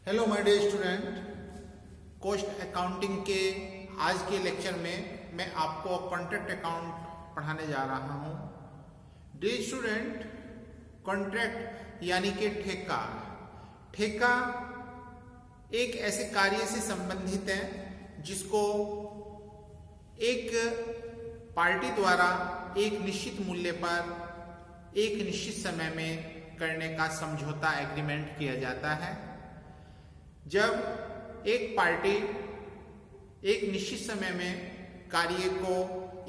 Hello my dear student, cost accounting के आज के लेक्चर में मैं आपको कॉन्ट्रैक्ट अकाउंट पढ़ाने जा रहा हूँ। डियर स्टूडेंट, कॉन्ट्रैक्ट यानी कि ठेका। ठेका एक ऐसे कार्य से संबंधित है जिसको एक पार्टी द्वारा एक निश्चित मूल्य पर एक निश्चित समय में करने का समझौता एग्रीमेंट किया जाता है। जब एक पार्टी एक निश्चित समय में कार्य को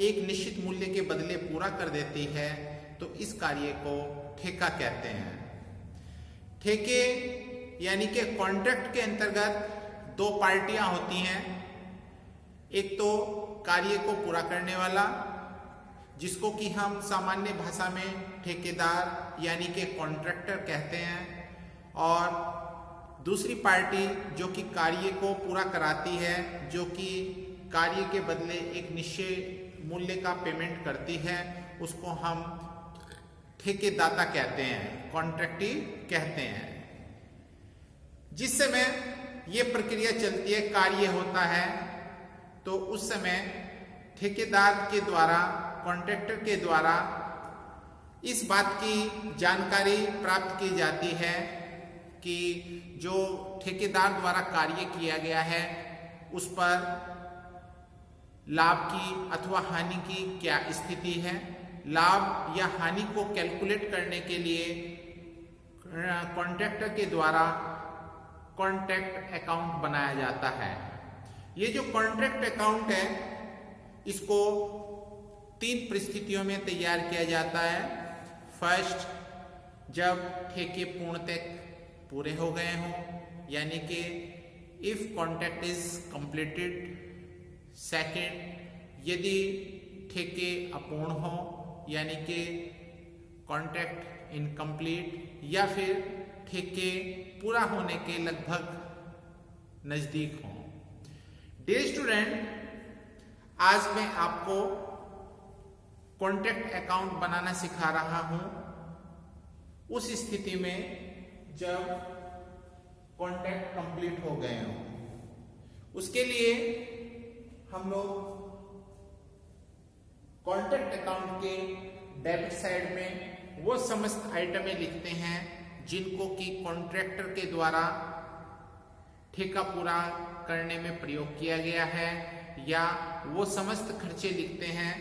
एक निश्चित मूल्य के बदले पूरा कर देती है तो इस कार्य को ठेका कहते हैं। ठेके यानी कि कॉन्ट्रैक्ट के अंतर्गत दो पार्टियां होती हैं। एक तो कार्य को पूरा करने वाला, जिसको कि हम सामान्य भाषा में ठेकेदार यानी कि कॉन्ट्रैक्टर कहते हैं, और दूसरी पार्टी जो कि कार्य को पूरा कराती है, जो कि कार्य के बदले एक निश्चित मूल्य का पेमेंट करती है, उसको हम ठेकेदाता कहते हैं, कॉन्ट्रैक्टी कहते हैं। जिस समय ये प्रक्रिया चलती है, कार्य होता है, तो उस समय ठेकेदार के द्वारा, कॉन्ट्रैक्टर के द्वारा इस बात की जानकारी प्राप्त की जाती है कि जो ठेकेदार द्वारा कार्य किया गया है उस पर लाभ की अथवा हानि की क्या स्थिति है। लाभ या हानि को कैलकुलेट करने के लिए कॉन्ट्रैक्टर के द्वारा कॉन्ट्रैक्ट अकाउंट बनाया जाता है। ये जो कॉन्ट्रैक्ट अकाउंट है, इसको 3 परिस्थितियों में तैयार किया जाता है। फर्स्ट, जब ठेके पूर्णतः पूरे हो गए हों, यानी कि if contract is completed. Second, यदि ठेके अपूर्ण हो यानी कि कॉन्ट्रैक्ट इनकम्प्लीट, या फिर ठेके पूरा होने के लगभग नजदीक हों। डियर स्टूडेंट, आज मैं आपको कॉन्ट्रैक्ट अकाउंट बनाना सिखा रहा हूं उस स्थिति में जब कॉन्ट्रैक्ट कंप्लीट हो गए हो। उसके लिए हम लोग कॉन्ट्रैक्ट अकाउंट के डेबिट साइड में वो समस्त आइटमें लिखते हैं जिनको कि कॉन्ट्रैक्टर के द्वारा ठेका पूरा करने में प्रयोग किया गया है, या वो समस्त खर्चे लिखते हैं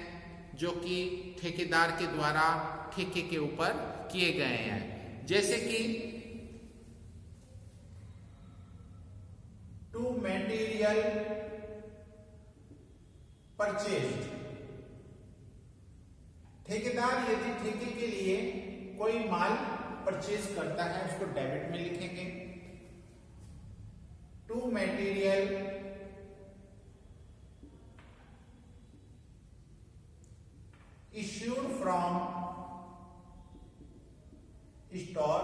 जो कि ठेकेदार के द्वारा ठेके के ऊपर किए गए हैं। जैसे कि टू मटेरियल परचेज्ड। ठेकेदार यदि ठेके के लिए कोई माल परचेज करता है, उसको डेबिट में लिखेंगे। To material issued from store.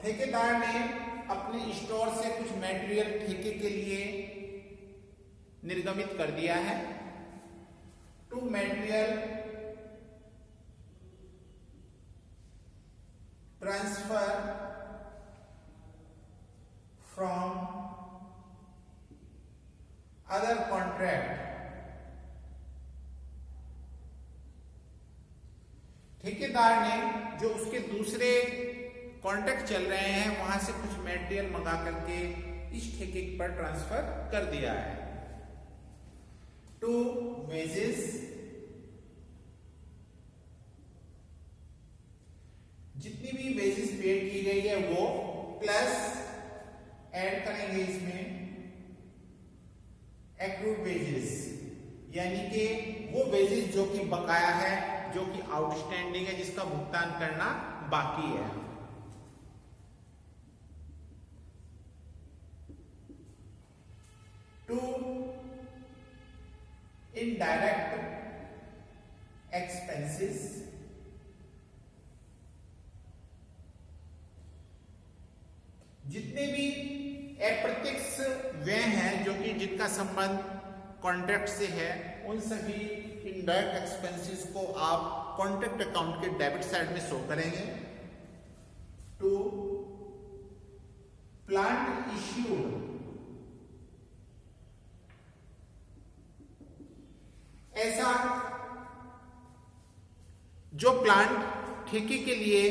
ठेकेदार ने अपने स्टोर से कुछ मटेरियल ठेके के लिए निर्गमित कर दिया है। To material transfer from other contract. ठेकेदार ने जो उसके दूसरे कॉन्ट्रैक्ट चल रहे हैं वहां से कुछ मटेरियल मंगा करके इस ठेके पर ट्रांसफर कर दिया है। टू वेजेस, जितनी भी वेजेस पेड की गई है वो प्लस ऐड करेंगे इसमें एक्रूड वेजेस, यानी कि वो वेजेस जो कि बकाया है, जो कि आउटस्टैंडिंग है, जिसका भुगतान करना बाकी है। टू इनडायरेक्ट एक्सपेंसेस, जितने भी अप्रत्यक्ष व्यय हैं जो कि जिनका संबंध कॉन्ट्रैक्ट से है, उन सभी इनडायरेक्ट एक्सपेंसेस को आप कॉन्ट्रैक्ट अकाउंट के डेबिट साइड में शो करेंगे। टू प्लांट इश्यू प्लांट ठेके के लिए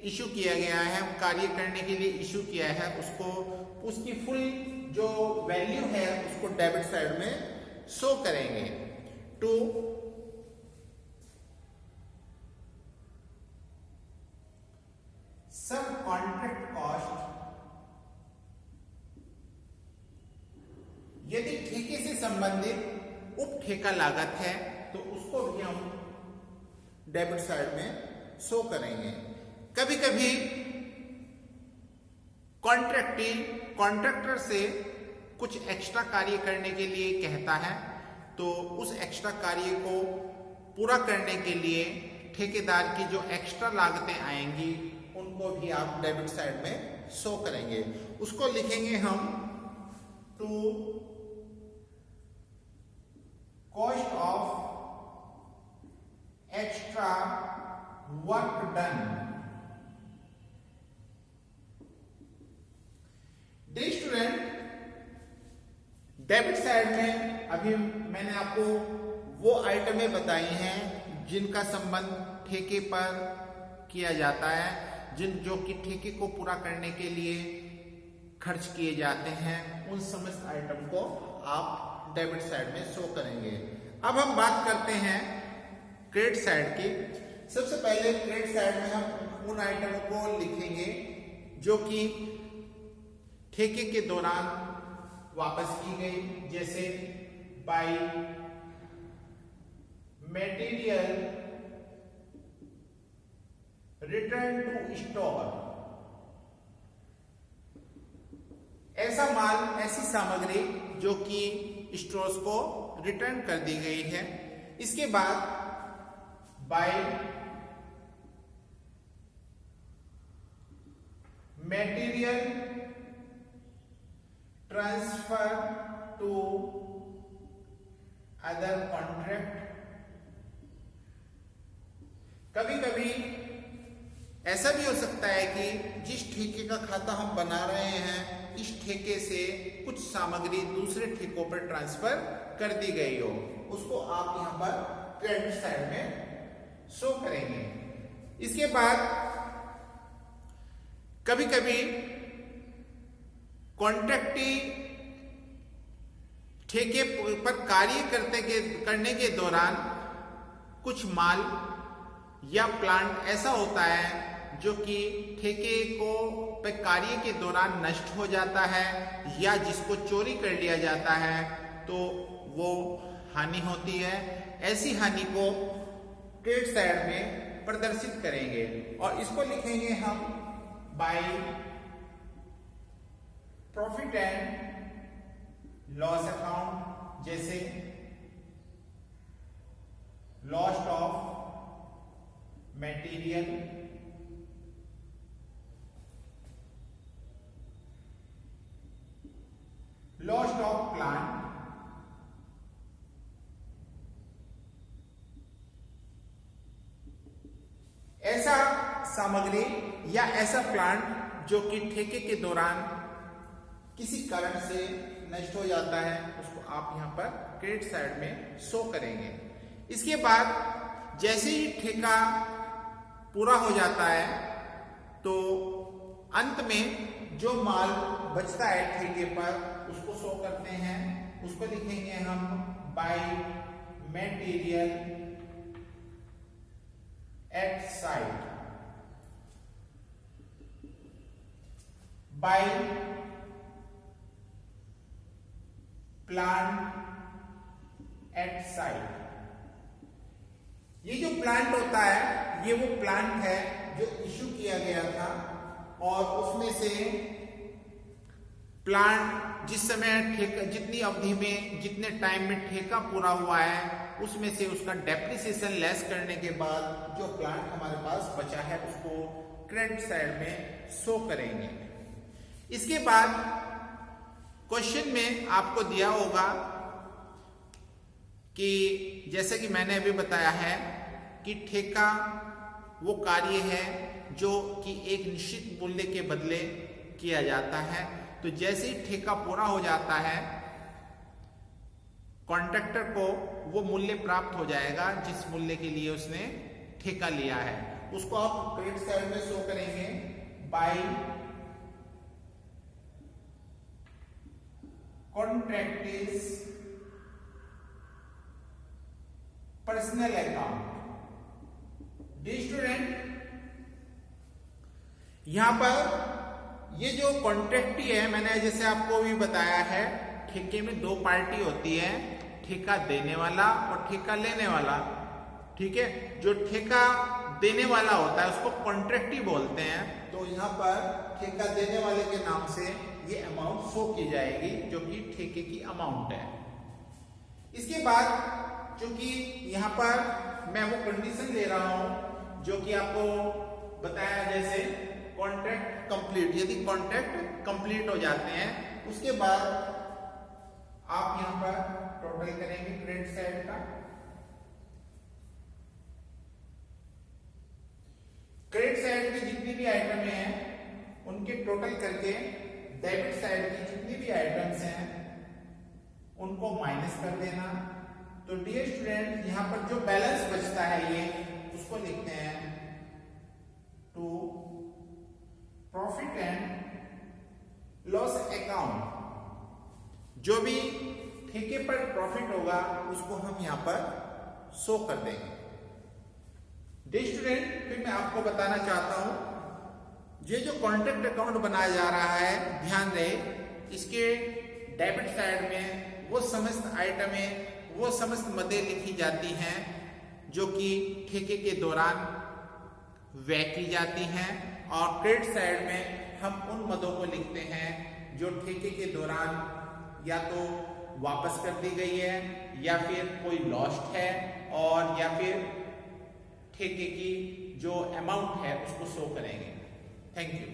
इशू किया गया है, कार्य करने के लिए इशू किया है, उसको उसकी फुल जो वैल्यू है उसको डेबिट साइड में शो करेंगे। टू सब कॉन्ट्रैक्ट कॉस्ट, यदि ठेके से संबंधित उप ठेका लागत है तो उसको भी हम डेबिट साइड में शो करेंगे। कभी कभी कॉन्ट्रैक्टर से कुछ एक्स्ट्रा कार्य करने के लिए कहता है, तो उस एक्स्ट्रा कार्य को पूरा करने के लिए ठेकेदार की जो एक्स्ट्रा लागतें आएंगी उनको भी आप डेबिट साइड में शो करेंगे। उसको लिखेंगे हम to cost of extra work done. Dear student, debit side में अभी मैंने आपको वो आइटमें बताई हैं जिनका संबंध ठेके पर किया जाता है, जो कि ठेके को पूरा करने के लिए खर्च किए जाते हैं। उन समस्त आइटम को आप डेबिट साइड में शो करेंगे। अब हम बात करते हैं क्रेडिट साइड की। सबसे पहले क्रेडिट साइड में हम उन आइटम को लिखेंगे जो कि ठेके के दौरान वापस की गई, जैसे by material return to store. ऐसा माल, ऐसी सामग्री जो कि स्टोर्स को रिटर्न कर दी गई है। इसके बाद by material transfer to other contract. कभी कभी ऐसा भी हो सकता है कि जिस ठेके का खाता हम बना रहे हैं, इस ठेके से कुछ सामग्री दूसरे ठेकों पर ट्रांसफर कर दी गई हो, उसको आप यहां पर क्रेडिट साइड में शो करेंगे। इसके बाद कभी कभी कॉन्ट्रैक्टी ठेके पर कार्य करने के दौरान कुछ माल या प्लांट ऐसा होता है जो कि ठेके को पे कार्य के दौरान नष्ट हो जाता है या जिसको चोरी कर लिया जाता है, तो वो हानि होती है। ऐसी हानि को क्रेडिट साइड में प्रदर्शित करेंगे और इसको लिखेंगे हम by profit and loss account, जैसे loss of material, loss of plant, ऐसा सामग्री या ऐसा प्लांट जो कि ठेके के दौरान किसी कारण से नष्ट हो जाता है, उसको आप यहां पर क्रेडिट साइड में शो करेंगे। इसके बाद जैसे ही ठेका पूरा हो जाता है तो अंत में जो माल बचता है ठेके पर उसको शो करते हैं। उसको लिखेंगे हम by material at site, by plant at site. ये जो प्लांट होता है, ये वो प्लांट है जो इशू किया गया था और उसमें से प्लांट जिस समय ठेका, जितनी अवधि में, जितने टाइम में ठेका पूरा हुआ है, उसमें से उसका डेप्रिसिएशन लेस करने के बाद जो प्लांट हमारे पास बचा है उसको क्रेडिट साइड में शो करेंगे। इसके बाद क्वेश्चन में आपको दिया होगा कि जैसे कि मैंने अभी बताया है कि ठेका वो कार्य है जो कि एक निश्चित मूल्य के बदले किया जाता है। तो जैसे ही ठेका पूरा हो जाता है, कॉन्ट्रैक्टर को वो मूल्य प्राप्त हो जाएगा जिस मूल्य के लिए उसने ठेका लिया है उसको आप क्रेडिट साइड में शो करेंगे by contractors personal account. Student यहां पर ये जो कॉन्ट्रैक्टी है, मैंने जैसे आपको भी बताया है, ठेके में दो पार्टी होती है, ठेका देने वाला और ठेका लेने वाला। ठीक है, जो ठेका देने वाला होता है उसको कॉन्ट्रैक्टी बोलते हैं। तो यहाँ पर ठेका देने वाले के नाम से ये अमाउंट शो की जाएगी जो कि ठेके की अमाउंट है। इसके बाद चूंकि यहाँ पर मैं वो कंडीशन ले रहा हूं जो कि आपको बताया, जैसे कॉन्ट्रैक्ट कंप्लीट, यदि कॉन्ट्रैक्ट कंप्लीट हो जाते हैं उसके बाद आप यहां पर टोटल करेंगे क्रेडिट साइड का। क्रेडिट साइड की जितनी भी आइटम हैं उनके टोटल करके डेबिट साइड की जितनी भी आइटम्स हैं उनको माइनस कर देना। तो डियर स्टूडेंट यहां पर जो बैलेंस बचता है ये उसको लिखते हैं to profit and loss account. जो भी ठेके पर प्रॉफिट होगा उसको हम यहां पर शो कर देंगे। डियर स्टूडेंट फिर मैं आपको बताना चाहता हूं, ये जो कॉन्ट्रैक्ट अकाउंट बनाया जा रहा है, ध्यान रहे इसके डेबिट साइड में वो समस्त आइटमें, वो समस्त मदें लिखी जाती हैं जो कि ठेके के दौरान व्यय की जाती हैं, और क्रेडिट साइड में हम उन मदों को लिखते हैं जो ठेके के दौरान या तो वापस कर दी गई है या फिर कोई लॉस्ट है, और या फिर ठेके की जो अमाउंट है उसको शो करेंगे। Thank you.